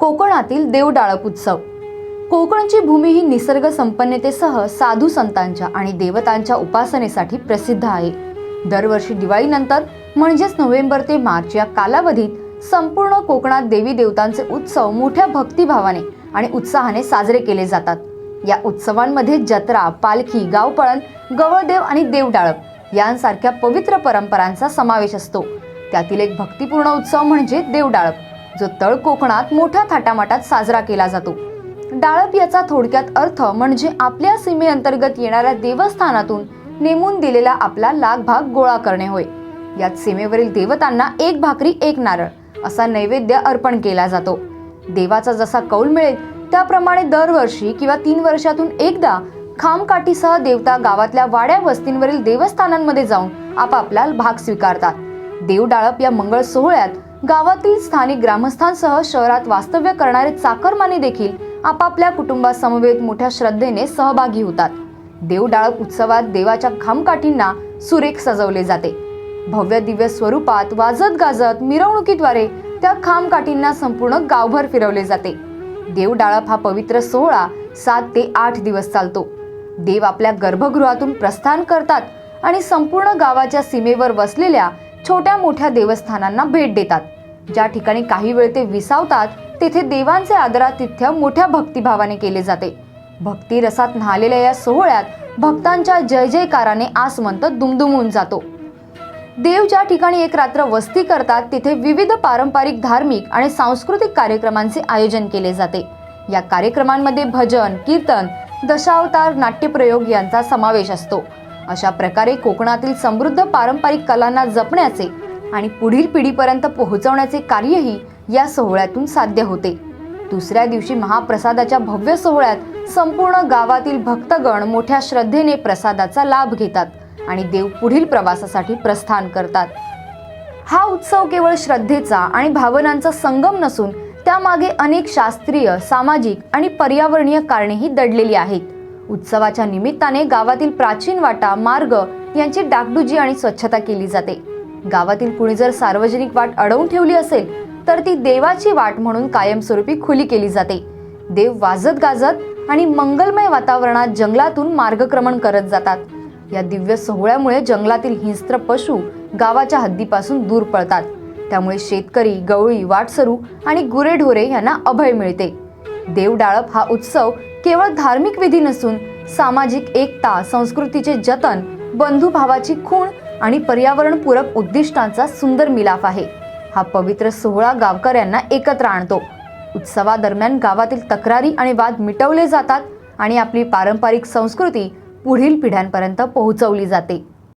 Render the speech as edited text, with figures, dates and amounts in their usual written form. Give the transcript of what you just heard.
कोकणातील देवडाळप उत्सव। कोकणची भूमी ही निसर्ग संपन्नतेसह साधू संतांच्या आणि देवतांच्या उपासनेसाठी प्रसिद्ध आहे। दरवर्षी दिवाळीनंतर म्हणजेच नोव्हेंबर ते मार्च या कालावधीत संपूर्ण कोकणात देवी देवतांचे उत्सव मोठ्या भक्तिभावाने आणि उत्साहाने साजरे केले जातात। या उत्सवांमध्ये जत्रा, पालखी, गावपळण, गवळदेव आणि देवडाळप यांसारख्या पवित्र परंपरांचा समावेश असतो। त्यातील एक भक्तिपूर्ण उत्सव म्हणजे देवडाळप, जो तळ कोकणात मोठ्या थाटामाटात साजरा केला जातो। डाळप याचा थोडक्यात अर्थ म्हणजे आपल्या सीमेअंतर्गत येणाऱ्या देवस्थानातून नेमून दिलेला आपला लाख भाग गोळा करणे होय। यात सीमेवरील देवतांना एक भाकरी एक नारळ असा नैवेद्य अर्पण केला जातो। देवाचा जसा कौल मिळेल त्याप्रमाणे दरवर्षी किंवा 3 वर्षातून एकदा खामकाठीसह देवता गावातल्या वाड्या वस्तींवरील देवस्थानांमध्ये जाऊन आपापला भाग स्वीकारतात। देवडाळप या मंगळ सोहळ्यात गावातील स्थानिक ग्रामस्थांसह शहरात वास्तव्य करणारे चाकरमानी देखील आपापल्या कुटुंबासमवेत मोठ्या श्रद्धेने सहभागी होतात। देवडाळप उत्सवात देवाच्या खामकाठींना सुरेख सजवले जाते। भव्य दिव्य स्वरूपात वाजत गाजत मिरवणुकीद्वारे त्या खामकाठींना संपूर्ण गावभर फिरवले जाते। देवडाळप हा पवित्र सोहळा 7 ते 8 दिवस चालतो। देव आपल्या गर्भगृहातून प्रस्थान करतात आणि संपूर्ण गावाच्या सीमेवर वसलेल्या छोट्या मोठ्या देवस्थानांना भेट देतात। ज्या ठिकाणी काही वेळ ते विसावतात तेथे देवांचे आदरातिथ्य मोठ्या भक्तिभावाने केले जाते। भक्ती रसात न्हालेल्या या सोहळ्यात भक्तांच्या जय जयकाराने आसमंत दुमदुमून जातो। देव ज्या ठिकाणी एक रात्र वस्ती करतात तेथे विविध पारंपरिक, धार्मिक आणि सांस्कृतिक कार्यक्रमांचे आयोजन केले जाते। या कार्यक्रमांमध्ये भजन, कीर्तन, दशावतार, नाट्यप्रयोग यांचा समावेश असतो। अशा प्रकारे कोकणातील समृद्ध पारंपरिक कलांना जपण्याचे आणि पुढील पिढीपर्यंत पोहोचवण्याचे कार्यही या सोहळ्यातून साध्य होते। दुसऱ्या दिवशी महाप्रसादाच्या भव्य सोहळ्यात संपूर्ण गावातील भक्तगण मोठ्या श्रद्धेने प्रसादाचा लाभ घेतात आणि देव पुढील प्रवासासाठी प्रस्थान करतात। हा उत्सव केवळ श्रद्धेचा आणि भावनांचा संगम नसून त्यामागे अनेक शास्त्रीय, सामाजिक आणि पर्यावरणीय कारणेही दडलेली आहेत। उत्सवाच्या निमित्ताने गावातील प्राचीन वाटा, मार्ग यांची डागडुजी आणि स्वच्छता केली जाते। गावातील कुणी जर सार्वजनिक वाट अडवून ठेवली असेल तर ती देवाची वाट म्हणून कायमस्वरूपी खुली केली जाते। देव वाजत गाजत आणि मंगलमय वातावरणात जंगलातून मार्गक्रमण करत जातात। या दिव्य सोहळ्यामुळे जंगलातील हिंस्त्र पशु गावाच्या हद्दीपासून दूर पळतात। त्यामुळे शेतकरी, गवळी, वाटसरू आणि गुरेढोरे यांना अभय मिळते। देवडाळप हा उत्सव केवळ धार्मिक विधी नसून सामाजिक एकता, संस्कृतीचे जतन, बंधुभावाची खूण आणि पर्यावरणपूरक उद्दिष्टांचा सुंदर मिलाफ आहे। हा पवित्र सोहळा गावकऱ्यांना एकत्र आणतो। उत्सवादरम्यान गावातील तक्रारी आणि वाद मिटवले जातात आणि आपली पारंपरिक संस्कृती पुढील पिढ्यांपर्यंत पोहोचवली जाते।